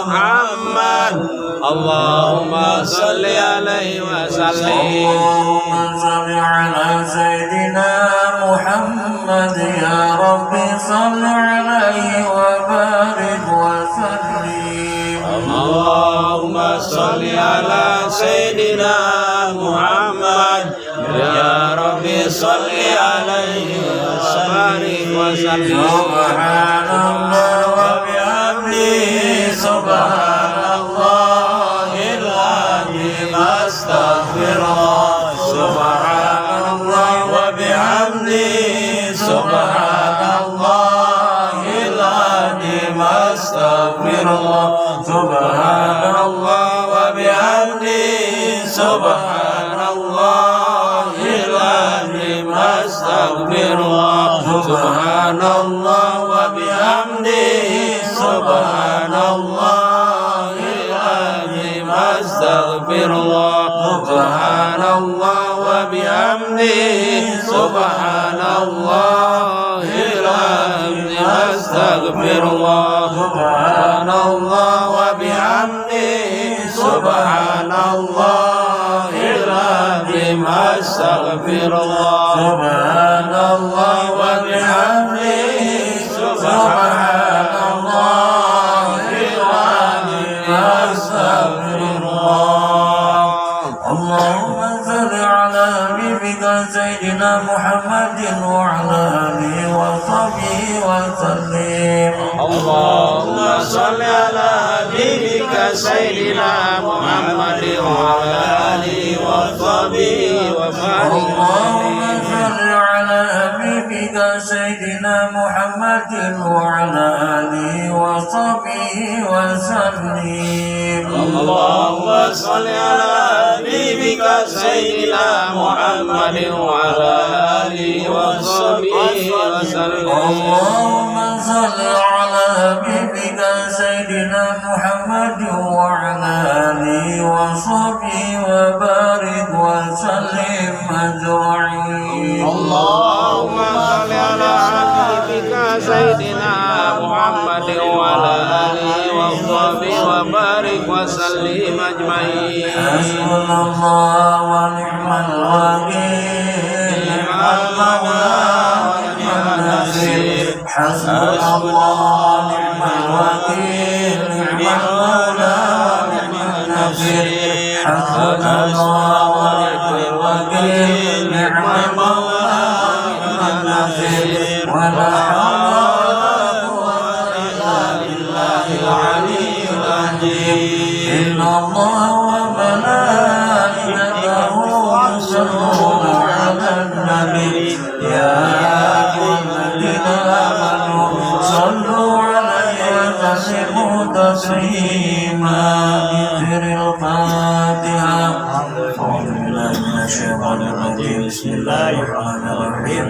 Muhammad Allahumma salli alaihi wa sallim Allahumma salli ala Sayyidina Muhammad ya Rabbi salli alaihi wa barik wa sallim Allahumma salli ala Sayyidina Muhammad ya Rabbi salli alaihi wa barik wa sallim Subhanallah wa bihamdihi subhanallahil azim astaghfirullah subhanallah wa bihamdihi subhanallahil azim astaghfirullah subhanallah wa bihamdihi subhanallahil azim astaghfirullah subhanallah wa bihamdihi subhanallahil azim astaghfirullah subhanallah wa bihamdihi subhanallahil azim astaghfirullah subhanallah wa bihamdihi subhanallahil azim astaghfirullah subhanallah wa bihamdihi subhanallahil azim astaghfirullah Allahumma salli ala habibika sayyidina Muhammadin wa ala alihi wa sahbihi wa sallim Allahumma salli ala habibika sayyidina Muhammadin wa ala alihi wa sahbihi wa barik Allahumma salli ala habibika sayyidina Muhammadin wa ala alihi wa sahbihi wa sallim Allahumma salli ala habibika sayyidina Muhammadin wa ala alihi wa sahbihi wa sallim Allahumma salli ala habibika sayyidina Muhammadin wa ala alihi wa sahbihi wa barik wa sallim ajma'in Allahumma salli ala habibika sayyidina Muhammadin wa ala alihi wa sahbihi wa barik wa sallim ajma'in Hasbunallah wa ni'mal wakil ni'mal mawla wa ni'mal nasir Hasbunallah wa ni'mal wakil ni'mal mawla wa ni'mal nasir Hasbunallah wa ni'mal wakil ni'mal mawla wa ni'mal nasir wa la hawla wa la quwwata illa billahil aliyyil azim Inna Allah wa malaikatahu yusalluna 'alan nabi ya ayyuhalladzina amanu sallu 'alaihi wa sallimu taslima Bidzikiril Fatihah A'udzu billahi minasyaitonir rajim Bismillahirrahmanirrahim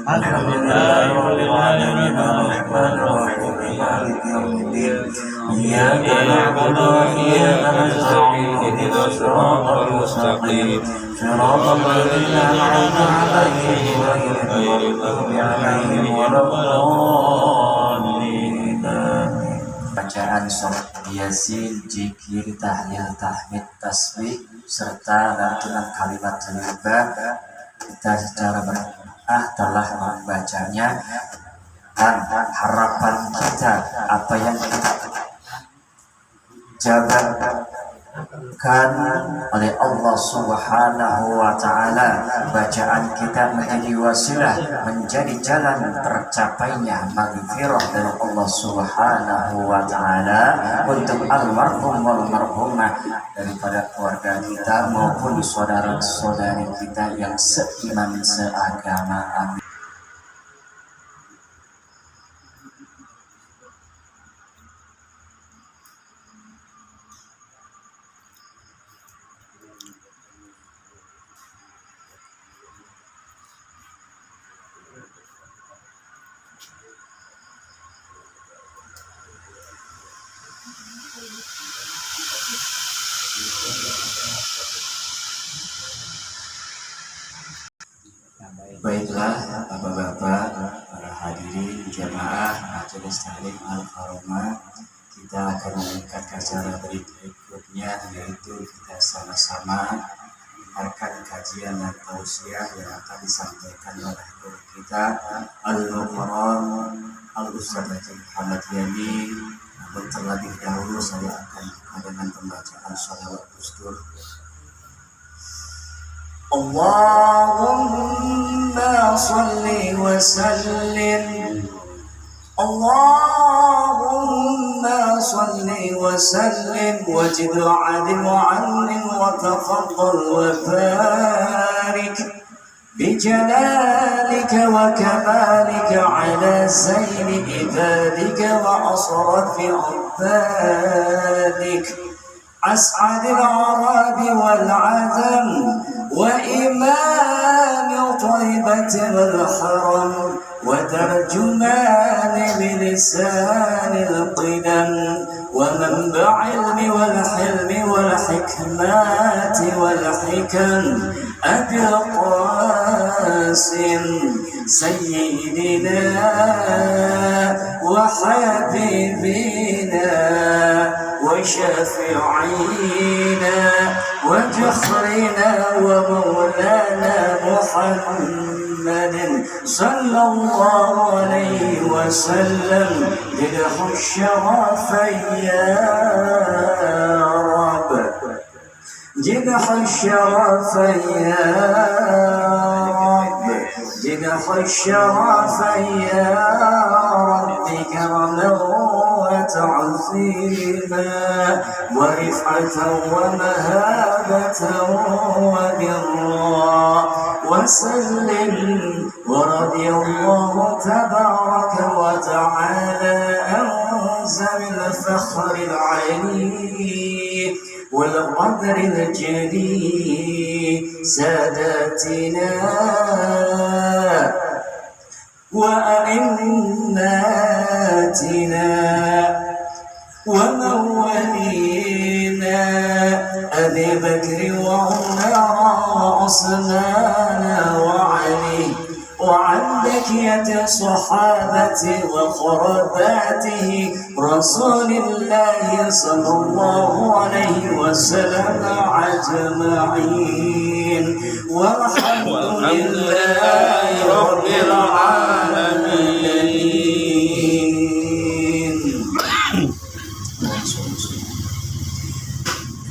Alhamdulillahi rabbil alamin arrahmanir rahim maliki yaumiddin Iyyaka na'budu wa iyyaka nasta'in ihdinas siratal mustaqim siratal ladzina an'amta 'alaihim ghairil maghdubi 'alaihim waladdallin Bacaan surat Yasin, zikir, tahlil, tahmid, tasbih serta lantunan kalimat thayyibah kita secara berjamaah telah membacanya dan harapan kita apa yang kita jabarkan oleh Allah Subhanahu wa Ta'ala, bacaan kita menjadi wasilah, menjadi jalan tercapainya maghfirah dari Allah Subhanahu wa Ta'ala untuk almarhum wal marhumah daripada keluarga kita maupun saudara-saudari kita yang seiman seagama. Amin. Baiklah Bapak-bapak, para hadirin jamaah Majelis Taklim Al-Karomah, kita akan mengangkat ke acara berikutnya, yaitu kita sama-sama mendengarkan kajian dan tausiah yang akan disampaikan oleh guru kita Al-Mukarram Al-Ustaz Haji Muhammad Yani. Namun terlebih dahulu saya akan dengan pembacaan shalawat Gustur. Allahumma salli wa sallim, Allahumma salli wa sallim wajid adil wa amin wa tafaddal wa barik بجلالك وكمالك على زين عبادك وأصرف عبادك أسعد العرب والعجم وإمام طيبة والحرم وترجمان بلسان القدم ومنبع العلم والحلم والحكمات والحكم أبي القاسم سيدنا وحبيبنا وشفيعنا وجخرنا ومولانا محمد صلى الله عليه وسلم جدح الشرفين يا رب جدح الشرفين يا رب جدح الشرفين يا رب كرما وتعظيما ورفعة ومهابة وبرا وسلم ورضي الله تبارك وتعالى عن ذوي الفخر العلي والقدر الجليل ساداتنا وأئماتنا ومولينا أبي بكر وعمر وعثمان وعلي وعن بقية الصحابة وقرباته رسول الله صلى الله عليه وسلم أجمعين والحمد لله رب العالمين.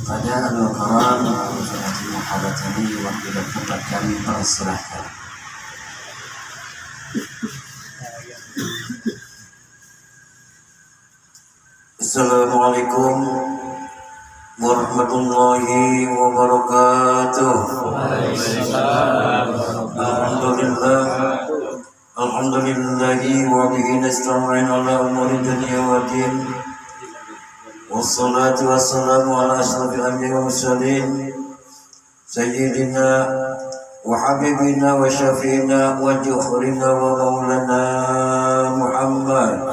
Pada Al-Mukarram Al-Ustaz Muhammad Yani waktu dan tempat kami persilahkan. Assalamualaikum warahmatullahi wabarakatuh. Alhamdulillahi wa bihi nasta'in ala umuri dunya wa din. Wassalatu wassalamu ala asyrafil anbiya'i wal mursalin sayyidina wa habibina wa syafiina wa juhrina wa maulana Muhammad.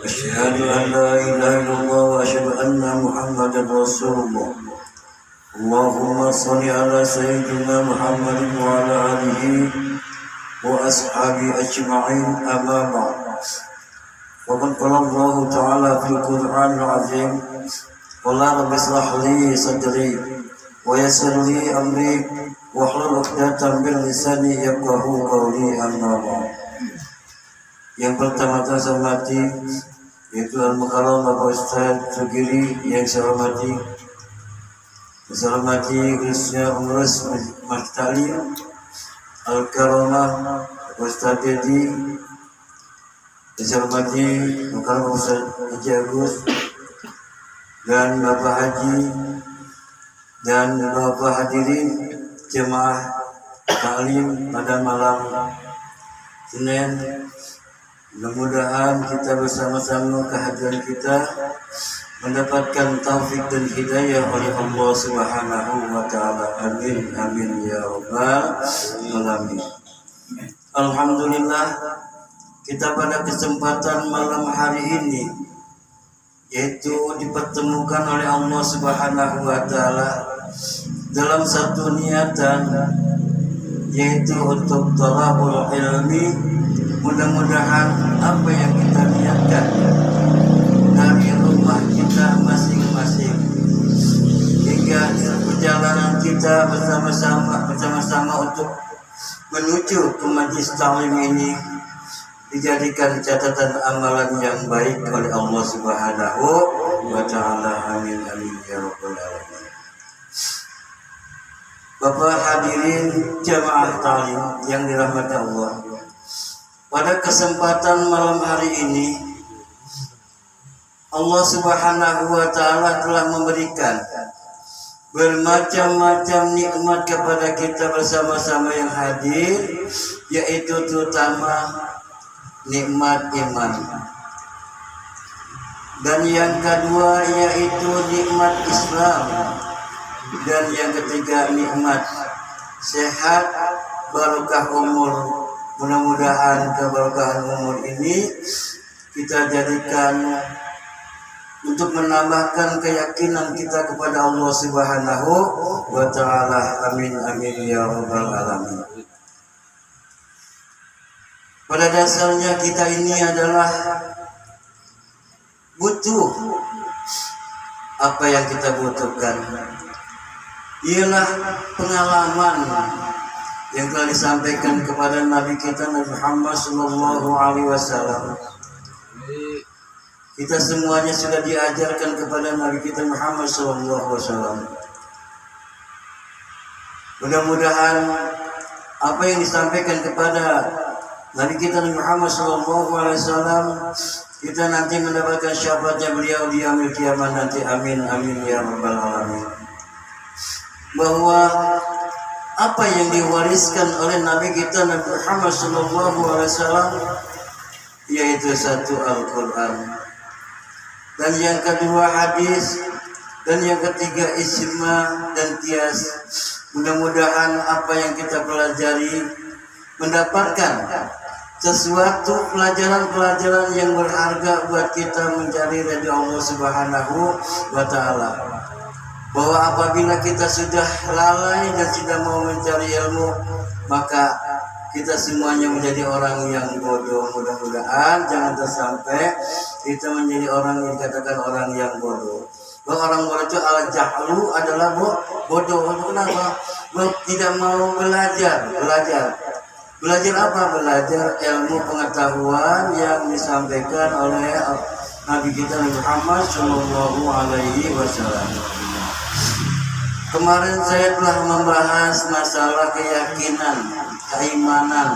أشهد أن لا إله إلا الله وأشهد أن محمدا رسول الله. اللهم صل على سيدنا محمد وعلى آله وأصحابه أجمعين. أما بعد وقد قال الله تعالى في القرآن العظيم قل رب اشرح لي صدري ويسر لي أمري واحلل عقدة من لساني يفقهوا قولي. أما بعد. Yang pertama-tama saya hormati yaitu Al-Mukarram Bapak Ustaz Sugiri yang saya hormati. Saya hormati khususnya pengurus Masjid Taklim Al-Karamah Bapak Ustaz Dedi. Saya hormati Mukarram Ustaz Haji Agus dan Bapak Haji dan Bapak hadirin jemaah taklim pada malam Senin. Mudah-mudahan kita bersama-sama kehadiran kita mendapatkan taufik dan hidayah oleh Allah Subhanahu wa taala. Amin amin ya rabbal alamin. Alhamdulillah, kita pada kesempatan malam hari ini yaitu dipertemukan oleh Allah Subhanahu wa taala dalam satu niatan, yaitu untuk thalabul ilmi. Mudah-mudahan apa yang kita niatkan dari kita bersama-sama untuk menuju ke majlis ta'lim ini dijadikan catatan amalan yang baik oleh Allah Subhanahu wa taala. Amin amin ya rabbal alamin. Bapak hadirin jamaah ta'lim yang dirahmati Allah, pada kesempatan malam hari ini Allah Subhanahu wa taala telah memberikan bermacam-macam nikmat kepada kita bersama-sama yang hadir, yaitu terutama nikmat iman. Dan yang kedua yaitu nikmat Islam. Dan yang ketiga nikmat sehat, barokah umur. Mudah-mudahan keberkahan umur ini kita jadikan untuk menambahkan keyakinan kita kepada Allah Subhanahu wa taala. Amin amin ya rabbal alamin. Pada dasarnya kita ini adalah butuh. Apa yang kita butuhkan ialah pengalaman yang telah disampaikan kepada Nabi kita Nabi Muhammad sallallahu alaihi wasallam. Kita semuanya sudah diajarkan kepada Nabi kita Muhammad sallallahu alaihi wasallam. Mudah-mudahan apa yang disampaikan kepada Nabi kita Muhammad sallallahu alaihi wasallam kita nanti mendapatkan syafaatnya beliau di yaumil kiamat nanti. Amin amin ya rabbal alamin. Bahwa apa yang diwariskan oleh Nabi kita Nabi Muhammad sallallahu alaihi wasallam yaitu satu Al-Qur'an, dan yang kedua hadis, dan yang ketiga ijma dan qiyas. Mudah-mudahan apa yang kita pelajari mendapatkan sesuatu pelajaran-pelajaran yang berharga buat kita mencari ridha Allah Subhanahu wa taala. Bahwa apabila kita sudah lalai dan tidak mau mencari ilmu, maka kita semuanya menjadi orang yang bodoh. Mudah-mudahan jangan sampai kita menjadi orang yang dikatakan orang yang bodoh. Bahwa orang bodoh itu al-jahlu adalah bodoh. Kenapa? Tidak mau belajar. Belajar apa? Belajar ilmu pengetahuan yang disampaikan oleh Nabi kita Muhammad sallallahu alaihi wasallam. Kemarin saya telah membahas masalah keyakinan, keimanan.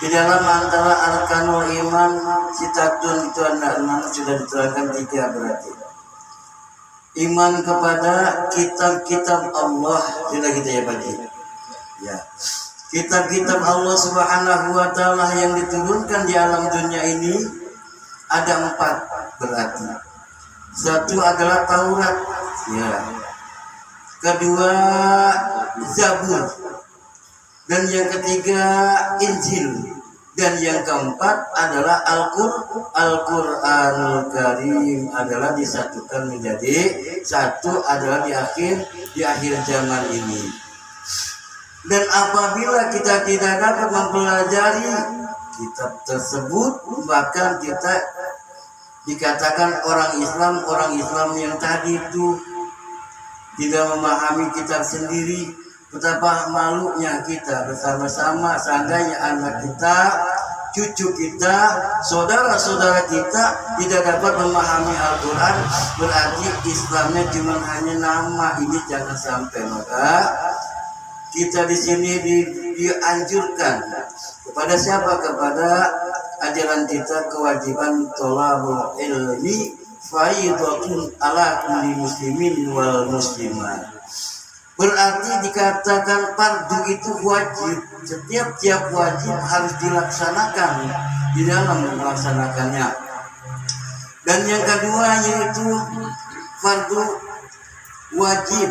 Di dalam antara arkanul iman, sitatun itu ada 6, sudah diterangkan 3 berarti. Iman kepada kitab-kitab Allah, sudah kita ya Pak. Ya. Kitab-kitab Allah Subhanahu wa taala yang diturunkan di alam dunia ini ada 4 berarti. Satu adalah Taurat, ya. Kedua Zabur, dan yang ketiga Injil, dan yang keempat adalah Al-Qur'anul Karim adalah disatukan menjadi satu adalah di akhir zaman ini. Dan apabila kita tidak dapat mempelajari kitab tersebut, bahkan kita dikatakan orang Islam yang tadi itu tidak memahami kitab sendiri. Betapa malunya kita bersama-sama seandainya anak kita, cucu kita, saudara-saudara kita tidak dapat memahami Al-Quran, berarti Islamnya cuma hanya nama. Ini jangan sampai. Maka kita di sini dianjurkan kepada siapa? Kepada ajaran kita kewajiban thalabul ilmi faidatun ala kulli muslimin wal muslimat. Berarti dikatakan fardu itu wajib. Setiap wajib harus dilaksanakan di dalam melaksanakannya. Dan yang kedua yaitu fardu wajib,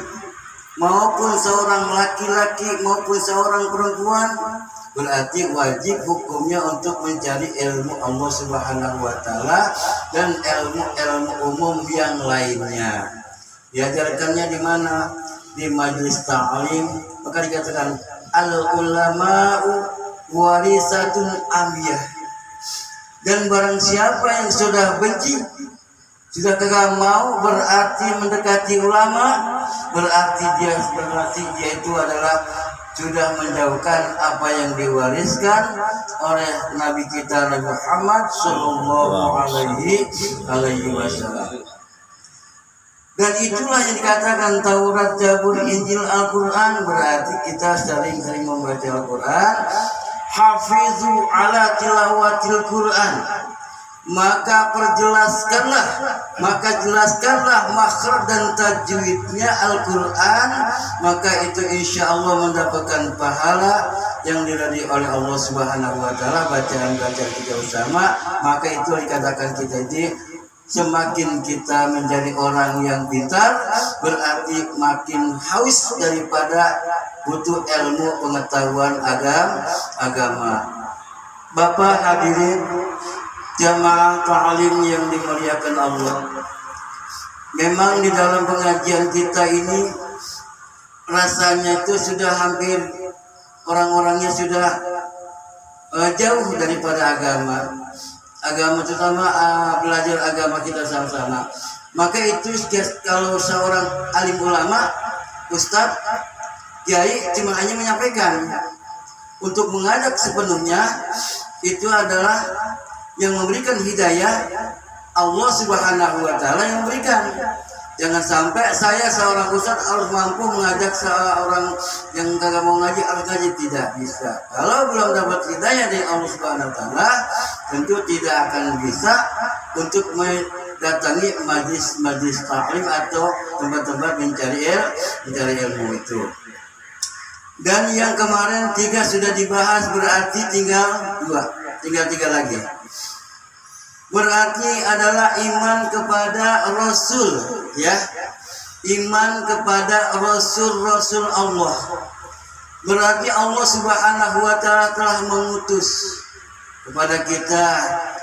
maupun seorang laki-laki maupun seorang perempuan, berarti wajib hukumnya untuk mencari ilmu Allah Subhanahu wa taala dan ilmu umum yang lainnya. Diajarkannya di mana? Di majlis ta'lim. Maka dikatakan al-ulama'u warisatun ambiyah. Dan barang siapa yang sudah benci, Sudah kagak mau berarti mendekati ulama, berarti dia itu adalah sudah menjauhkan apa yang diwariskan oleh Nabi kita Nabi Muhammad Sallallahu Alaihi Wasallam. Dan itulah yang dikatakan Taurat, Zabur, Injil, Al-Quran. Berarti kita sering-sering membaca Al-Quran. Hafizu ala tilawatil Quran. Maka jelaskanlah makhraj dan tajwidnya Al-Quran. Maka itu insya Allah mendapatkan pahala yang diridhai oleh Allah Subhanahu Wa Taala. Bacaan-bacaan kita bersama. Maka itu dikatakan kita ini semakin kita menjadi orang yang pintar, berarti makin haus daripada butuh ilmu pengetahuan agama. Bapak hadirin jamaah ta'lim yang dimuliakan Allah, memang di dalam pengajian kita ini rasanya itu sudah hampir orang-orangnya sudah jauh daripada agama terutama belajar agama kita sama-sama. Maka itu kalau seorang alim ulama, ustadz, kiai cuma hanya menyampaikan. Untuk mengajak sepenuhnya itu adalah yang memberikan hidayah Allah Subhanahu Wa Taala yang memberikan. Jangan sampai saya seorang ustadz harus mampu mengajak seorang yang kagak mau ngaji harus ngaji, tidak bisa. Kalau belum dapat hidayah dari Allah Subhanahu Wa Taala, tentu tidak akan bisa untuk mendatangi majlis taklim atau tempat-tempat mencari ilmu itu. Dan yang kemarin 3 sudah dibahas, berarti tinggal 3 lagi. Berarti adalah iman kepada Rasul, ya, iman kepada Rasul Allah. Berarti Allah Subhanahu Wa Taala telah mengutus kepada kita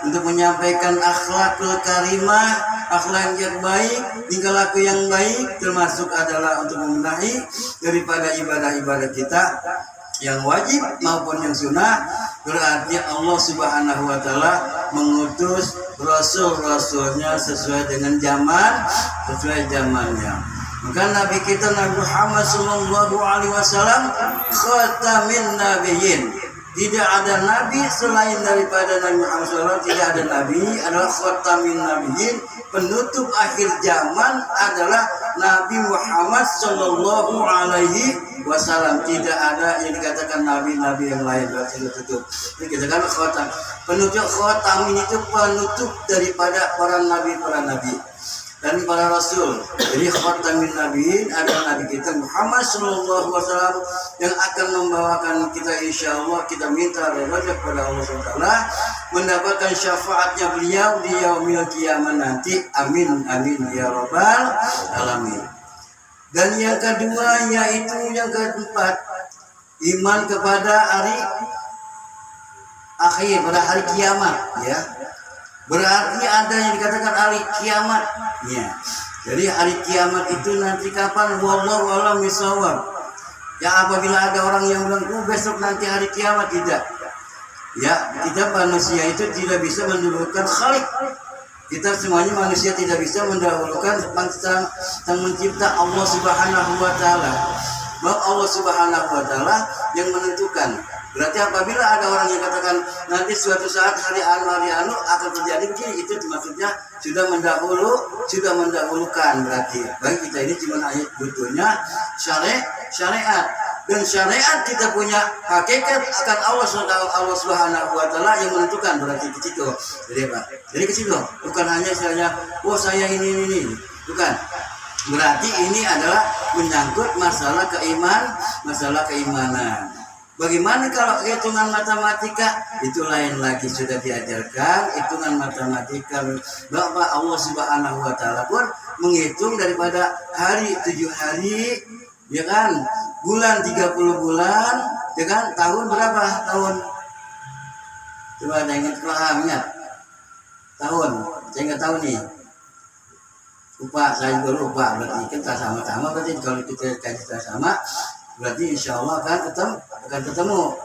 untuk menyampaikan akhlakul karimah, akhlak yang baik, tingkah laku yang baik, termasuk adalah untuk membenahi daripada ibadah-ibadah kita yang wajib maupun yang sunnah. Berarti Allah Subhanahu Wa Taala mengutus rasul-rasulnya sesuai dengan sesuai zamannya. Maka Nabi kita Nabi Muhammad Sallallahu Alaihi Wasallam khatamin nabiyyin. Tidak ada nabi selain daripada Nabi Muhammad SAW. Tidak ada nabi, adalah khatamin nabiyyin. Penutup akhir zaman adalah Nabi Muhammad Sallallahu Alaihi Wasallam. Tidak ada yang dikatakan nabi-nabi yang lain berarti tutup. Ini dikatakan khatam. Penutup khatam ini itu penutup daripada para nabi dan para rasul. Jadi khatamin nabiyyin adalah Nabi kita Muhammad Sallallahu Alaihi Wasallam yang akan membawakan kita, insya Allah kita minta ridha kepada Allah SWT mendapatkan syafaatnya beliau di yaumil qiyamah nanti. Amin amin ya rabbal alamin. Dan yang kedua yaitu yang keempat, iman kepada hari akhir, pada hari kiamat, ya. Berarti ada yang dikatakan hari kiamat, ya. Jadi hari kiamat itu nanti kapan? Wallahu a'lam bishawab. Ya, apabila ada orang yang bilang besok nanti hari kiamat, tidak. Ya, kita manusia itu tidak bisa mendahulukan Khalik. Kita semuanya manusia tidak bisa mendahulukan sang mencipta Allah Subhanahu Wa Taala. Bahwa Allah Subhanahu Wa Taala yang menentukan. Berarti apabila ada orang yang katakan nanti suatu saat hari anu akan terjadi begini, itu maksudnya sudah mendahulukan. Berarti bagi kita ini cuma ayat butuhnya syariat. Dan syariat kita punya hakikat akan Allah Subhanahu Wa Taala yang menentukan. Berarti ke situ. Jadi ke situ. Bukan hanya saya ini. Bukan. Berarti ini adalah menyangkut masalah keimanan. Bagaimana kalau hitungan matematika? Itu lain lagi, sudah diajarkan hitungan matematika. Bahwa Allah Subhanahu Wa Taala pun menghitung daripada hari 7 hari, ya kan? Bulan 30 bulan, ya kan? Tahun berapa? Tahun. Coba ada ingat pahamnya. Tahun. Saya nggak tahu nih. Lupa, saya juga lupa. Berarti kita sama-sama. Berarti kalau kita kaji sama, berarti insya Allah akan ketemu.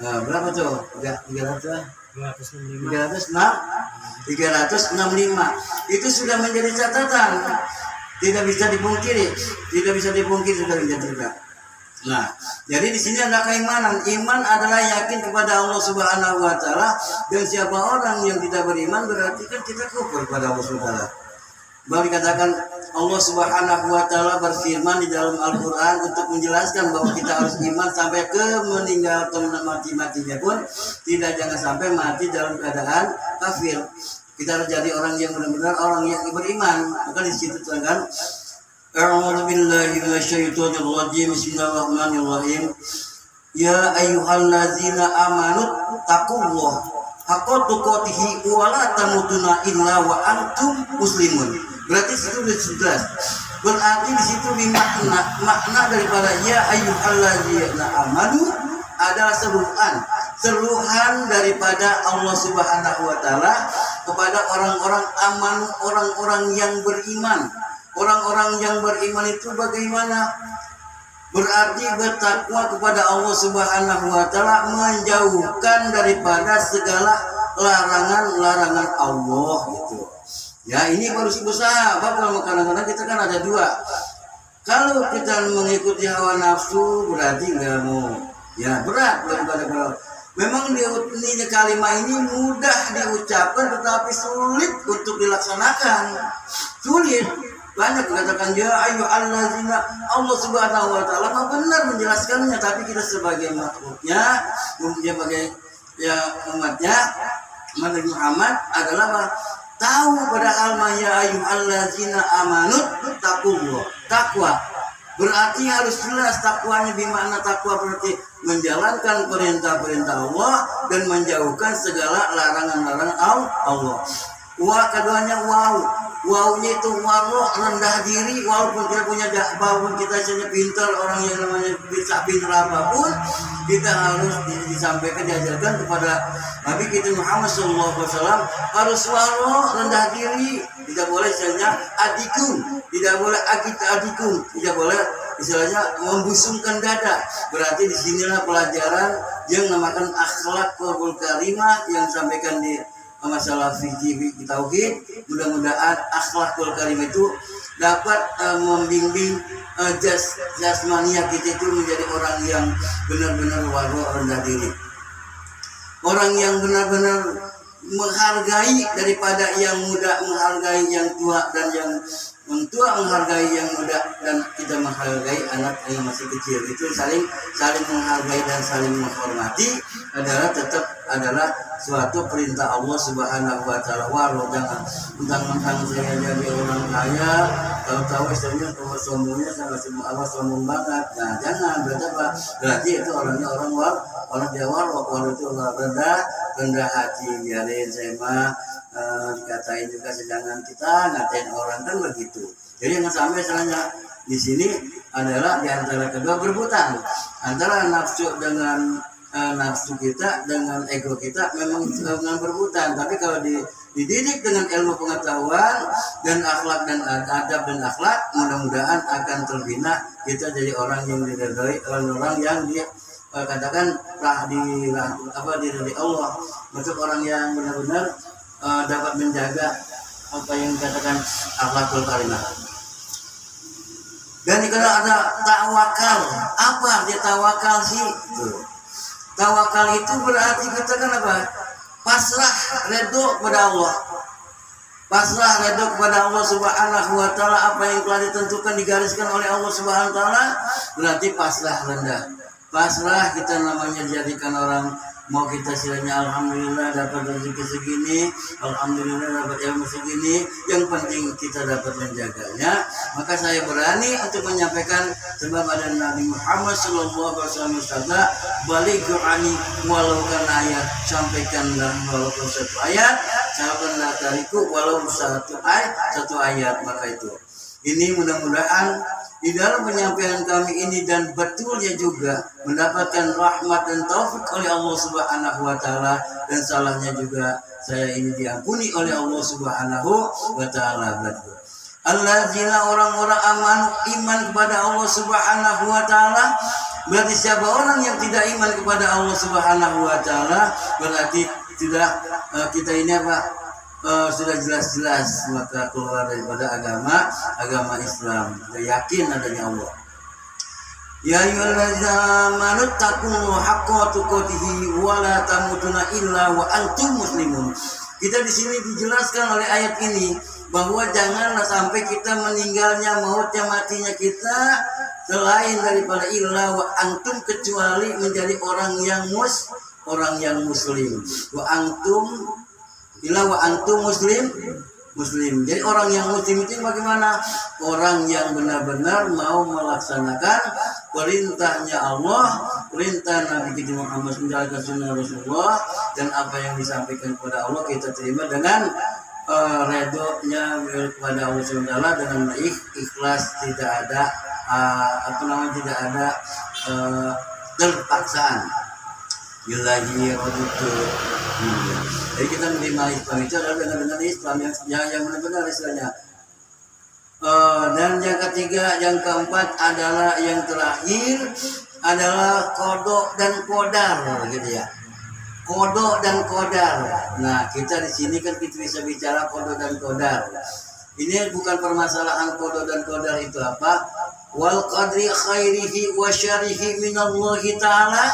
Nah, berapa tuh? 306. 365 itu sudah menjadi catatan, tidak bisa dipungkiri sudah menjadi catatan. Nah, jadi di sini ada keimanan. Iman adalah yakin kepada Allah Subhanahu wa taala, dan siapa orang yang tidak beriman berarti kan kita kufur kepada Allah Subhanahu wa taala. Baru dikatakan Allah Subhanahu wa taala berfirman di dalam Al-Qur'an untuk menjelaskan bahwa kita harus iman sampai ke meninggal atau mati-matinya pun tidak, jangan sampai mati dalam keadaan kafir. Kita harus jadi orang yang benar-benar orang yang beriman. Maka di situ kan A'udzu billahi minasyaitonir rajim. Bismillahirrahmanirrahim. Ya ayyuhallazina amanu taqullaha haqqa tuqatih wa la tamutunna illa wa antum muslimun. Berarti situ sudah jelas. Berarti di situ makna daripada ya ayyuhallazina amanu adalah seruhan daripada Allah Subhanahu wa taala kepada orang-orang aman, orang-orang yang beriman. Orang-orang yang beriman itu bagaimana? Berarti bertakwa kepada Allah Subhanahu wa taala, menjauhkan daripada segala larangan-larangan Allah gitu. Ya, ini baru berusaha. Kalau kadang-kadang kita kan ada dua. Kalau kita mengikuti hawa nafsu berarti enggak mau. Ya, berat daripada kalau memang ini kalimat ini mudah diucapkan tetapi sulit untuk dilaksanakan. Sulit. Banyak mengatakan ya ayyuhallazina, Allah Subhanahu wa taala benar menjelaskannya, tapi kita sebagai makhluknya, sebagai ya umatnya Muhammad adalah apa? Tahu padahal ya ayyuhallazina amanu taqullah. Takwa berarti harus jelas takwanya, bermakna takwa berarti menjalankan perintah-perintah Allah dan menjauhkan segala larangan-larangan Allah. Wa keduanya wawnya itu warok, rendah diri, walaupun kita punya walaupun kita saja pintar, orang yang namanya bisa pintar apapun, kita harus disampaikan, diajarkan kepada Nabi kita Muhammad SAW harus warok, rendah diri, tidak boleh istilahnya adikun, tidak boleh adikun, tidak boleh istilahnya membusungkan dada. Berarti disinilah pelajaran yang namakan akhlakul karimah yang disampaikan di masalah fikih tauhid. Mudah-mudahan akhlakul karimah itu dapat membimbing jasmania kita itu menjadi orang yang benar-benar waro, rendah diri, orang yang benar-benar menghargai daripada yang muda, menghargai yang tua, dan yang tua menghargai yang muda, dan kita menghargai anak yang masih kecil. Itu saling menghargai dan saling menghormati adalah tetap adalah suatu perintah Allah Subhanahu wa taala. Walau jangan mentang-mentang saya jadi orang kaya, kalau tahu istilahnya kalau sombongnya sangat sombong banget. Nah, jangan berarti itu orangnya orang dia walau itu orang rendah hati. Biarin saya mah dikatain juga, sedangkan kita ngatain orang kan begitu. Jadi jangan sampai salahnya di sini adalah di antara kedua berebutan antara nafsu dengan nafsu kita dengan ego kita, memang dengan berebutan. Tapi kalau dididik dengan ilmu pengetahuan dan akhlak dan adab dan akhlak, mudah-mudahan akan terbina kita jadi orang yang diridhoi, orang yang katakan diridhoi Allah, maksud orang yang benar-benar dapat menjaga apa yang dikatakan akhlakul karimah. Dan kalau ada tawakal, apa arti tawakal sih? Tawakal itu berarti kita kan apa? Pasrah, redho kepada Allah. Pasrah, redho kepada Allah Subhanahu wa taala, apa yang telah ditentukan, digariskan oleh Allah Subhanahu wa taala, berarti pasrah, rendah. Pasrah kita namanya dijadikan orang, mau kita istilahnya alhamdulillah dapat rezeki segini, alhamdulillah dapat ilmu segini, yang penting kita dapat menjaganya. Maka saya berani untuk menyampaikan sebab ada Nabi Muhammad sallallahu alaihi wasallam bersabda, balighu ani walau kana ayat, sampaikanlah walaupun satu ayat, sampaikanlah dariku walau satu ayat. Maka itu ini mudah-mudahan di dalam penyampaian kami ini dan betulnya juga mendapatkan rahmat dan taufik oleh Allah Subhanahu wa taala, dan salahnya juga saya ini diampuni oleh Allah Subhanahu wa taala. Alladzina, orang-orang iman kepada Allah Subhanahu wa taala. Berarti siapa orang yang tidak iman kepada Allah Subhanahu wa taala, berarti tidak kita ini apa? sudah jelas-jelas maka keluar daripada agama Islam. Kita yakin adanya Allah. Ya ayyuhallazina amanu taqullaha haqqa tuqatih wa la tamutunna illa wa antum muslimun. Kita di sini dijelaskan oleh ayat ini bahwa janganlah sampai kita meninggalnya, mautnya, matinya kita selain daripada illa wa antum, kecuali menjadi orang yang muslim. Wa antum illa wa antum muslim. Jadi orang yang muslim itu bagaimana? Orang yang benar-benar mau melaksanakan perintahnya Allah, perintah Nabi kita Muhammad, menjalankan sunnah Rasulullah, dan apa yang disampaikan kepada Allah kita terima dengan redonya kepada Allah SWT, dengan ikhlas, tidak ada tidak ada terpaksaan. Ilahi raditu. Jadi kita menerima Islam itu adalah dengan Islam yang benar-benar istilahnya. Dan yang ketiga, yang keempat adalah yang terakhir adalah kodok dan kodar, gitu ya. Kodok dan kodar. Nah, kita di sini kan kita bisa bicara kodok dan kodar. Ini bukan permasalahan kodok dan kodar itu apa? Wal qadri khairihi wa syarihi minallahi ta'ala.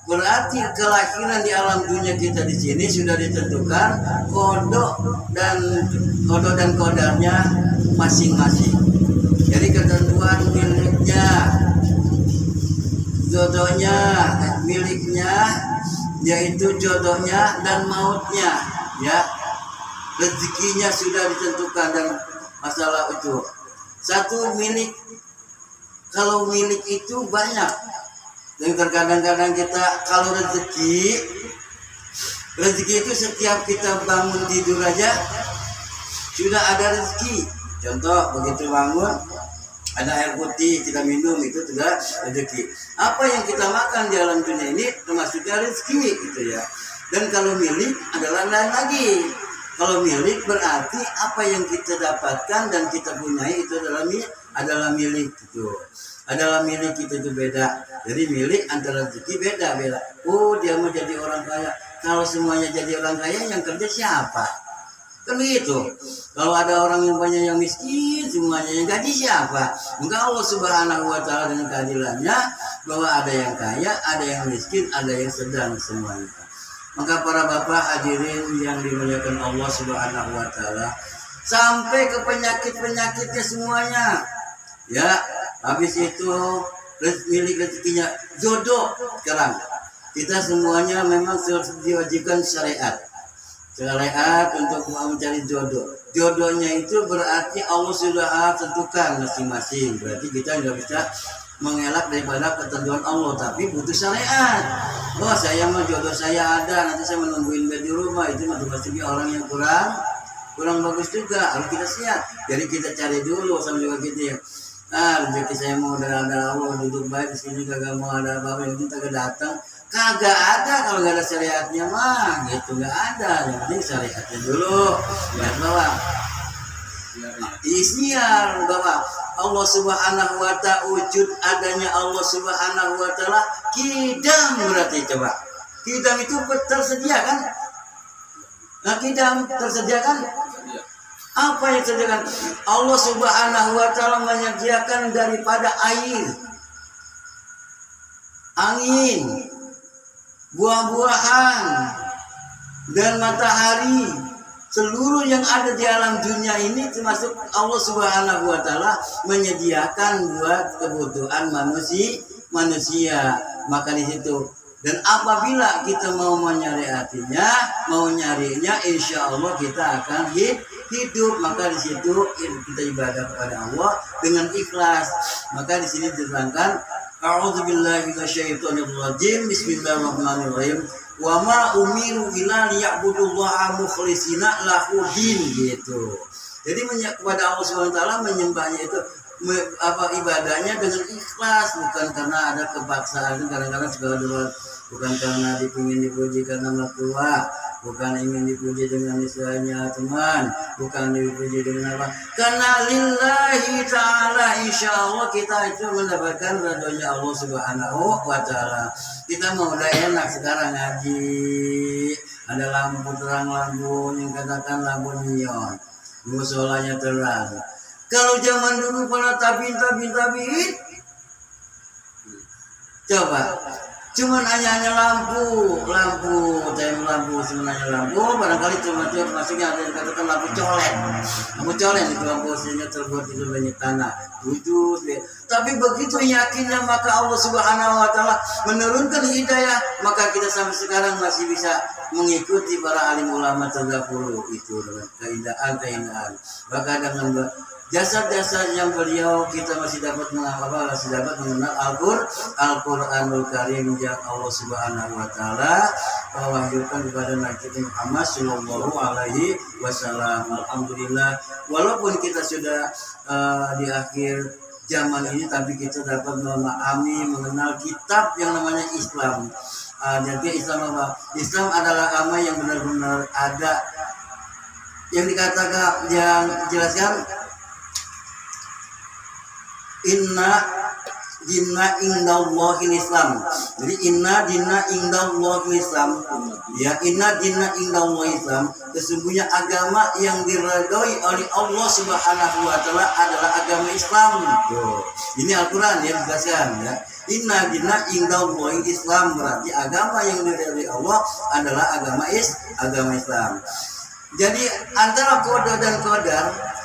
Berarti kelahiran di alam dunia kita di sini sudah ditentukan kodok dan kodarnya masing-masing. Jadi ketentuan miliknya, jodohnya, miliknya, yaitu jodohnya dan mautnya, ya. Rezekinya sudah ditentukan dan masalah itu. Satu milik, kalau milik itu banyak. Dan terkadang-kadang kita kalau rezeki itu setiap kita bangun tidur aja sudah ada rezeki. Contoh, begitu bangun ada air putih kita minum, itu sudah rezeki. Apa yang kita makan di alam dunia ini termasuknya rezeki, gitu ya. Dan kalau milik adalah lain lagi. Kalau milik berarti apa yang kita dapatkan dan kita punyai itu adalah milik, gitu. Adalah milik kita itu beda. Jadi milik antara rezeki beda. Oh, dia mau jadi orang kaya. Kalau semuanya jadi orang kaya, yang kerja siapa? Kan begitu. Kalau ada orang yang banyak yang miskin, semuanya yang gaji siapa? Maka Allah Subhanahu wa Ta'ala dengan keadilannya bahwa ada yang kaya, ada yang miskin, ada yang sedang, semuanya. Maka para bapak hadirin yang dimuliakan Allah Subhanahu wa Ta'ala, sampai ke penyakit-penyakitnya semuanya, ya. Habis itu milik rezekinya jodoh. Sekarang kita semuanya memang diwajibkan syariat untuk mencari jodoh. Jodohnya itu berarti Allah sudah tentukan masing-masing. Berarti kita nggak bisa mengelak daripada ketentuan Allah, tapi butuh syariat. Oh, saya mau jodoh saya ada, nanti saya menungguin bed di rumah, itu masih orang yang kurang bagus juga. Harus kita siap. Jadi kita cari dulu sama juga gitu ya. Rezeki saya mau udah ada Allah, duduk baik di sini, kagak mau ada apa-apa, yang penting kagak datang. Kagak ada kalau nggak ada syariatnya mah, gitu, nggak ada. Yang penting syariatnya dulu. Lihat bahwa ikhtiar bahwa Allah Subhanahu wa Ta'ala, wujud adanya Allah Subhanahu wa Ta'ala kidam. Berarti coba kidam itu tersedia kan? Nah, kidam tersedia kan? Apa yang terjadi? Allah Subhanahu wa Ta'ala menyediakan daripada air, angin, buah-buahan, dan matahari. Seluruh yang ada di alam dunia ini termasuk Allah Subhanahu wa Ta'ala menyediakan buat kebutuhan manusia. Maka di situ. Dan apabila kita mau menyariatinya, mau nyarinya, insya Allah kita akan hidup. Maka di situ kita ibadah kepada Allah dengan ikhlas. Maka di sini diterangkan, a'udzubillahi minasyaitonirrajim, bismillahirrahmanirrahim, wa ma umiru illa liya'budullaha mukhlishina lahu din, gitu. Jadi kepada Allah SWT menyembahnya itu ibadahnya dengan ikhlas, bukan karena ada kepaksaan. Kadang-kadang segala doa bukan karena dipingin dipuji karena mertua, bukan ingin dipuji dengan istilahnya teman, bukan dipuji dengan apa, karena lillahi ta'ala. Insya Allah kita itu mendapatkan ridhonya Allah Subhanahu wa Ta'ala. Kita mau udah enak sekarang ngaji, ada lampu terang, lampu yang katakan lampu neon, musolanya terang. Kalau zaman dulu para tabiin, coba, cuman hanya lampu, sebenarnya lampu, barangkali cuma maksudnya ada yang katakan lampu colen itu lampu sehingga terbuat itu banyak tanah, wujud. Tapi begitu yakinnya maka Allah Subhanahu Wa Taala menurunkan hidayah, maka kita sampai sekarang masih bisa mengikuti para alim ulama terdahulu itu dengan keindahan. Maka dengan jasa-jasa yang beliau kita masih dapat mengenal Al-Qur'anul Karim yang Allah Subhanahu Wa Taala wahyukan kepada Nabi Muhammad Sallallahu Alaihi Wasallam. Alhamdulillah, walaupun kita sudah di akhir zaman ini, tapi kita dapat memahami, mengenal kitab yang namanya Islam. Jadi Islam apa? Islam adalah agama yang benar-benar ada, yang dikatakan, yang jelaskan inna dinna indallahil Islam. Jadi inna dinna indallahil Islam. Ya, inna dinna indallahil Islam. Sesungguhnya agama yang diridhoi oleh Allah Subhanahu Wa Taala adalah agama Islam. Ini Al-Qur'an yang dijelaskan ya. Inna dinna indallahil Islam, berarti agama yang diridhoi Allah adalah agama Islam. Jadi antara qada dan qadar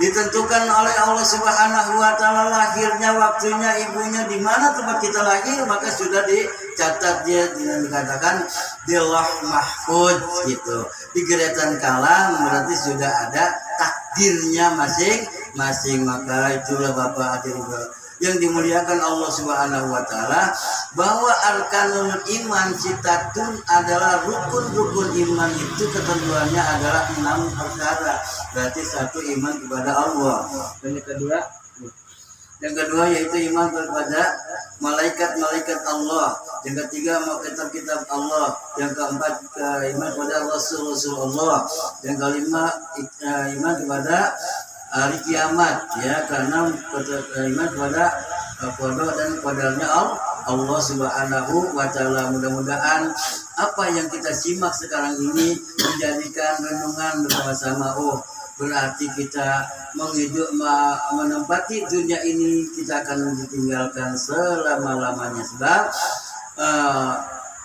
ditentukan oleh Allah Subhanahu Wa Taala lahirnya, waktunya, ibunya, di mana tempat kita lahir, maka sudah dicatat dia dengan dikatakan di Lauh Mahfuz gitu. Di geretan kalam berarti sudah ada takdirnya masing-masing. Maka itulah Bapak Hadirin yang dimuliakan Allah Subhanahu Wa Taala, bahwa arkanul iman sitatun adalah rukun-rukun iman itu ketentuannya adalah 6 perkara. Berarti 1 iman kepada Allah. Dan yang kedua yaitu iman kepada malaikat-malaikat Allah. Yang ketiga kitab-kitab Allah. Yang keempat iman kepada Rasul-Rasul Allah. Yang kelima iman kepada hari kiamat, ya, karena iman kepada qada dan qadarnya Allah Subhanahu Wa Taala. Mudah-mudahan apa yang kita simak sekarang ini menjadikan renungan bersama-sama. Berarti kita menempati dunia ini, kita akan ditinggalkan selama-lamanya, sebab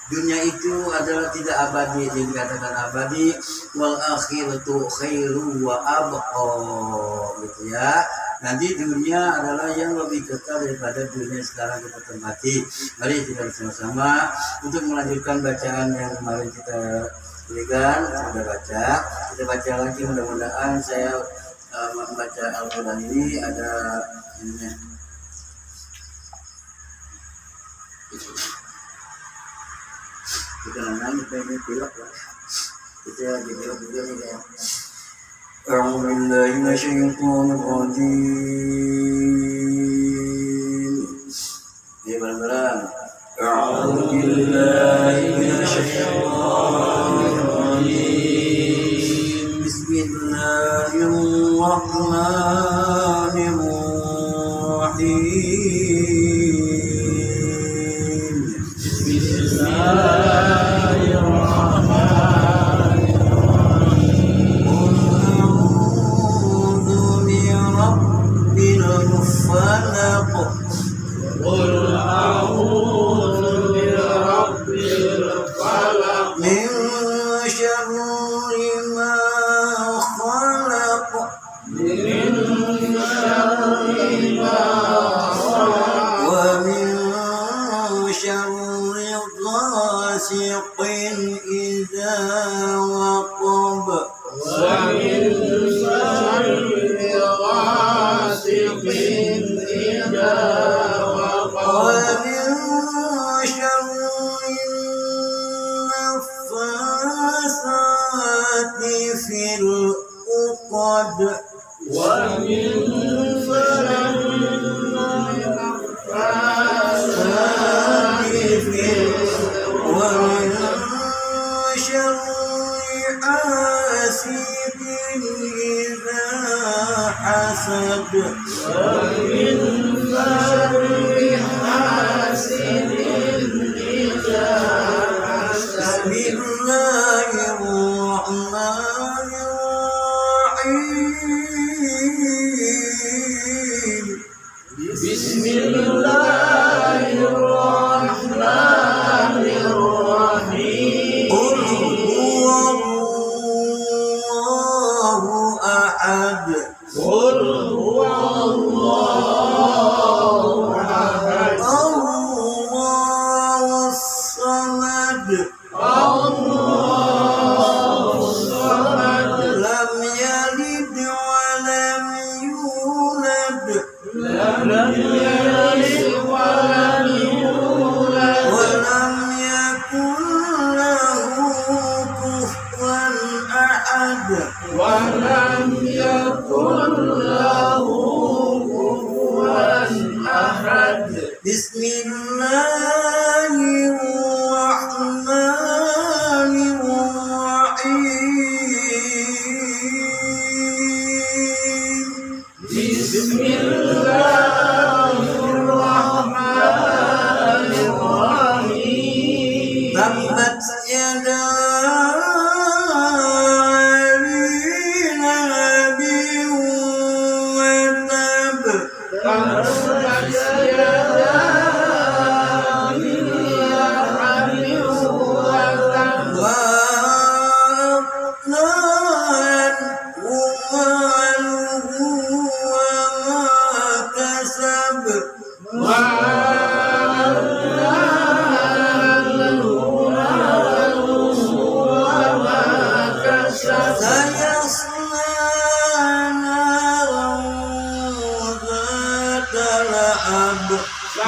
dunia itu adalah tidak abadi. Yang dikatakan abadi, wal akhiratu khairu wa abqa, gitu ya. Nanti dunia adalah yang lebih kekal daripada dunia sekarang kita tempati. Mari kita bersama-sama untuk melanjutkan bacaan yang kemarin kita berikan. Kita baca lagi, mudah-mudahan saya membaca Al-Quran ini ada ini. Kita nanya ini pilek lah. Kita pilek juga nih ya. أعوذ بالله من الشيطان الرجيم. Ya bareng-bareng. أعوذ بالله من الشيطان الرجيم. بسم الله الرحمن الرحيم. بسم الله الرحمن الرحيم. أعوذ برب الفلق. قل أعوذ برب الفلق. من شر ما خلق. من شر ما خلق. ومن شر غاسق إذا وقب. ومن شر غاسق إذا وقب. ومن شر النفاثات في العقد. ومن شر النفاثات في العقد. ومن شر حاسد إذا حسد. ومن شر حاسد إذا حسد. بسم الله Bismillahirrahmanirrahim. Qul huwallahu ahad. Qul huwallahu ahad. Allahus samad. Allahus samad. Lam yalid wa lam yulad. Lam yalid wa lam yulad. Wa lam yakul lahu kufuwan ahad. Wa lam yakul lahu kufuwan ahad. Bismillahirrahmanirrahim. Bismillahirrahmanirrahim. Tabbat yada abi lahabin wa tab. Tabbat yada abi lahabin wa tab. Wa aqlan maluhu wa ma kasab. Wa Sayasla naran dhata lahab. Wa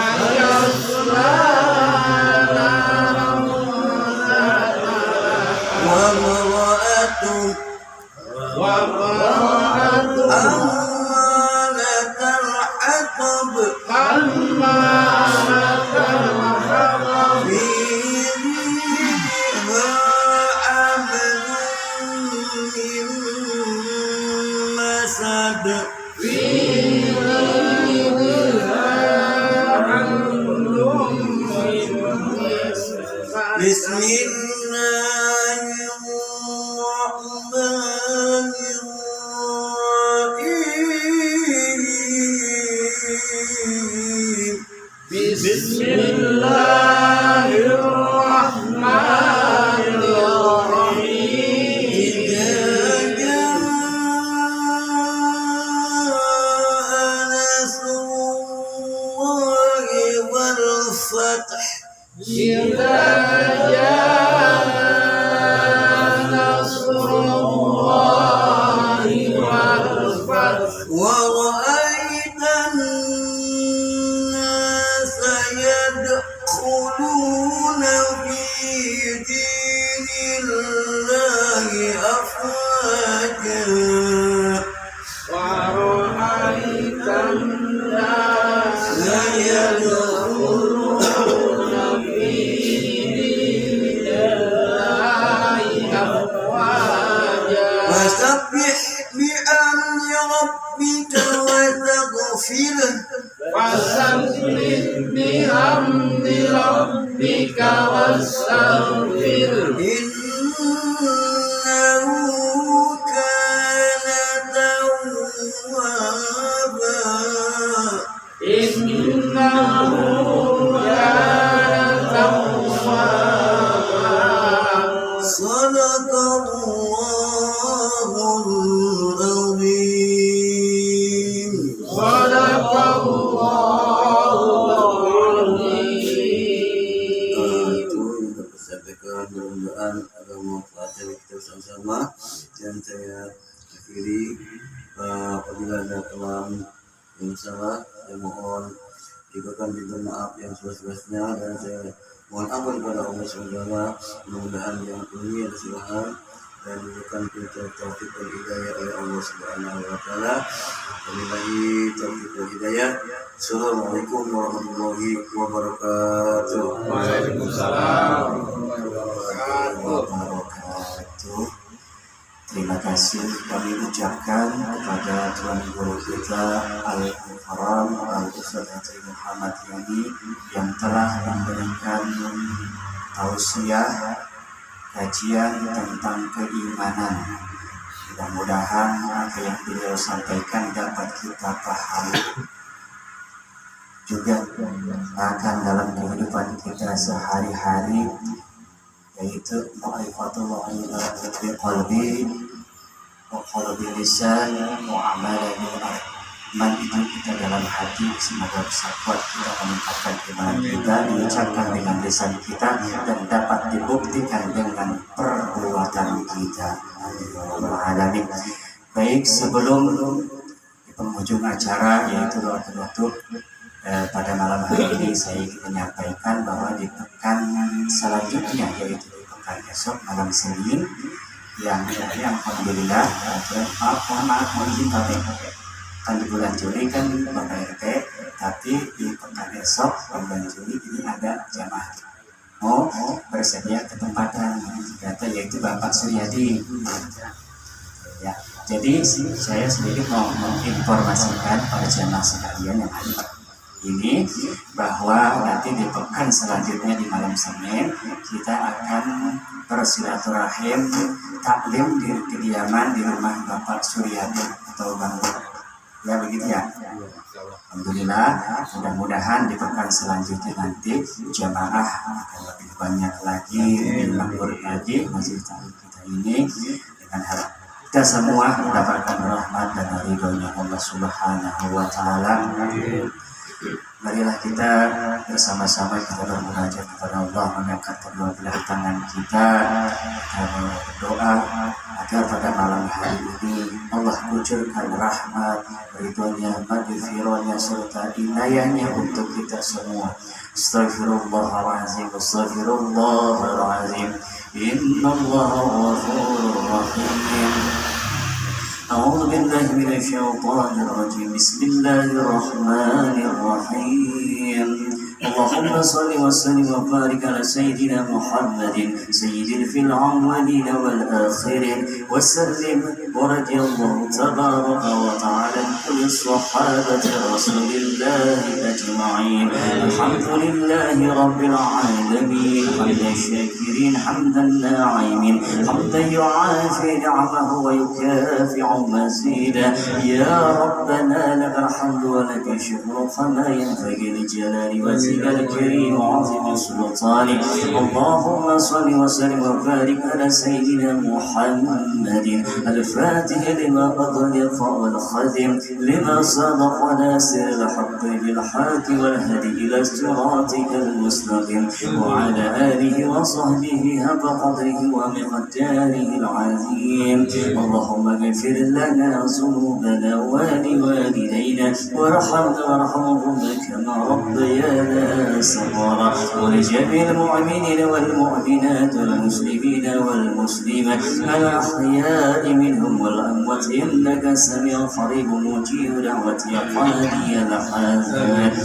imra'atuhu hammalatal hatab. Fi jidha hablum min masad. Bismillahirrahmanirrahim. Idza jaa nasrullahi wal fath. Idza jaa nasrullahi wal fath. ورأيت الناس يدخلون في دين الله أفواجا. ورأيت الناس يدخلون في دين الله أفواجا. فسبح بحمد ربك واستغفره. فسبح بحمد ربك واستغفره. إنه كان توابا. إنه كان توابا. صدق الله العظيم. صدق الله العظيم. Itu yang dapat saya sampaikan, mudah-mudahan ada manfaat dari kita sama-sama. Dan saya akhiri apabila ada kesalahan yang salah, saya mohon diberikan minta maaf yang sebesar-besarnya, dan saya mohon ampun kepada Allah SWT. Mudah-mudahan yang ini ada kesalahan dan diberikan kita taufik dan hidayah oleh Allah Subhanahu wa taala. Wabillahi taufiq wal hidayah. Assalamualaikum warahmatullahi wabarakatuh. Waalaikumsalam. Wabarakatuh. Terima kasih kami ucapkan kepada Tuan Guru kita Al-Mukarram Al-Ustaz Haji Muhammad Yani yang telah memberikan tausiah kajian tentang keimanan. Mudah-mudahan apa yang beliau sampaikan dapat kita pahami juga akan dalam kehidupan kita sehari-hari, yaitu ma'rifatullah bil qalbi wa qalbi lisan wa amalan bil iman. Itu kita dalam hati, semoga bisa kuat kita meningkatkan iman kita, diucapkan dengan lisan kita dan dapat dibuktikan dengan perbuatan kita. Amin. Baik, sebelum di penghujung acara yaitu doa penutup pada malam hari ini, saya ingin menyampaikan bahwa di pekan selanjutnya, yaitu di pekan esok malam Senin, yang alhamdulillah maaf mohon izin kan di bulan Juli kan Bapak RT, tapi di pekan esok bulan Juli ini ada jamaah mau bersedia ketempatan yaitu Bapak Suryadi ya. Jadi saya sedikit mau menginformasikan para jamaah sekalian yang ada ini bahwa nanti di pekan selanjutnya di malam Senin kita akan bersilaturahim taklim di kediaman di rumah Bapak Suryadi atau Bang ya, begitu ya. Alhamdulillah, mudah-mudahan di pekan selanjutnya nanti jamaah akan lebih banyak lagi, lebih makmur lagi masjid kita ini, dengan harap kita semua mendapatkan rahmat dan ridhonya Allah Subhanahu wa Ta'ala. Marilah kita bersama-sama kita bermunajat kepada Allah, mengangkat kedua belah tangan kita berdoa agar pada malam hari ini Allah kucurkan rahmat, ridhonya, maghfirahnya serta inayahnya untuk kita semua. Astaghfirullahaladzim, astaghfirullahaladzim, innallaha ghafurur rahim. أعوذ بالله من الشيطان الرجيم بسم الله الرحمن الرحيم اللهم صل وسلم وبارك على سيدنا محمد سيد في الأولين والآخرين وسلم ورضي الله تبارك وتعالى عن كل الصحابة رسول الله أجمعين. الحمد لله رب العالمين حمد الشاكرين حمد الناعمين حمدا يعافي نعمه ويكافئ مزيدا. يا ربنا لك الحمد ولك الشكر كما ينبغي لجلال وجهك الكريم وعظيم سلطانك. اللهم صل وسلم وبارك على سيدنا محمد الفاتح لما أغلق والخاتم لما سبق ناصر الحق بالحق والهدي إلى صراطك المستقيم وعلى آله وصحبه حق قدره ومقداره العظيم. اللهم اغفر لنا ذنوبنا ولوالدينا وارحمهم كما ربيانا صغارا ولجميع المؤمنين والمؤمنات والمسلمين والمسلمات الأحياء منهم والأموات إنك سميع قريب مجيب دعوة يا قاضي الحاجات.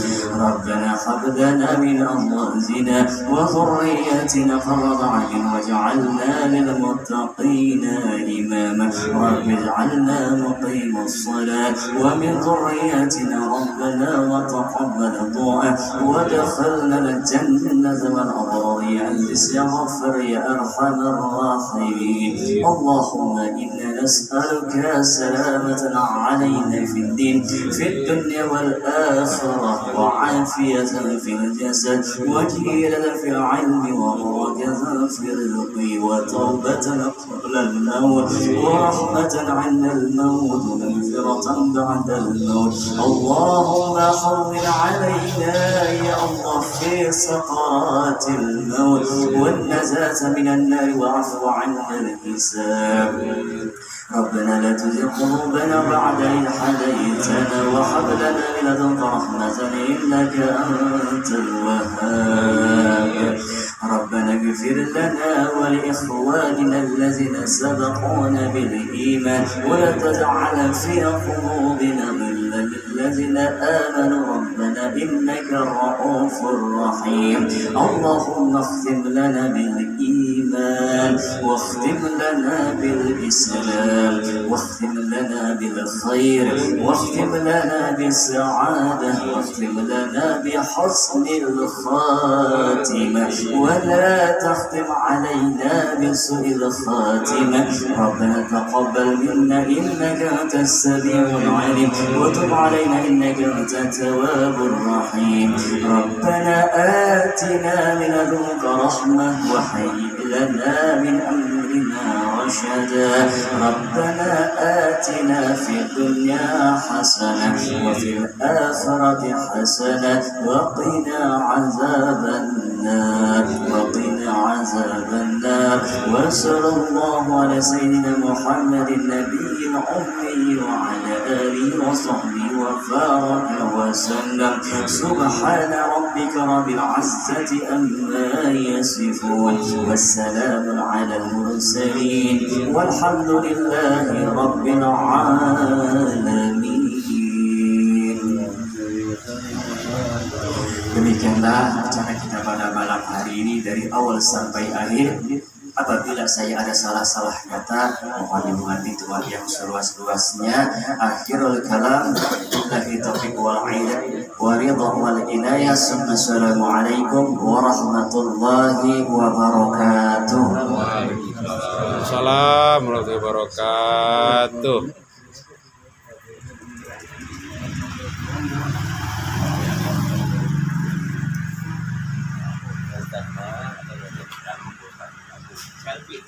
ربنا هب لنا من أزواجنا وذرياتنا قرة أعين واجعلنا للمتقين إماما. رب اجعلنا مقيم الصلاة ومن ذرياتنا ربنا وتقبل دعاء وادخلنا الجنة والأبرار يا عزيز يا غفر يا أرحم الراحمين. اللهم إنا نسألك سلامة علينا في الدين في الدنيا والآخرة وعافية في الجسد وجيلة في العلم وبركة في الرزق وتوبة قبل الموت ورحمة عند الموت ومغفرة بعد الموت. اللهم حول علينا يا الله في سقرات الموت والنجاة من النار وعفو عنا الحساب. ربنا لا تزغ قلوبنا بعد إذ هديتنا وهب لنا من لدنك رحمة إنك أنت الوهاب. ربنا اغفر لنا ولإخواننا الذين سبقونا بالإيمان ولا تجعل في قلوبنا غلا للذين آمنوا ربنا إنك رؤوف رحيم. اللهم اختم لنا بالإيمان واختم لنا بالإسلام واختم لنا بالخير واختم لنا بالسعادة واختم لنا بحسن الخاتمة ولا تختم علينا بسوء الخاتمة. ربنا تقبل منا إنك أنت السميع العليم وتب علينا إنك أنت التواب الرحيم. ربنا آتنا من لدنك رحمة وهيئ لنا من أمرنا رشدا. ربنا آتنا في الدنيا حسنة وفي الآخرة حسنة وقنا عذاب النار وصلى الله على سيدنا محمد النبي الأمي وعلى آله وصحبه وبارك وسلم. سبحان ربك رب العزة أما يصفون والسلام على المرسلين والحمد لله رب العالمين. Demikianlah acara kita pada malam hari ini dari awal sampai akhir. Apabila saya ada salah-salah kata, mohon dimaafkan Tuhan yang seluas-luasnya. Akhirul kalam, billahi taufiq wal hidayah wa ridha wal inayah. Assalamualaikum warahmatullahi wabarakatuh. Waalaikumsalam warahmatullahi wabarakatuh. Selfie.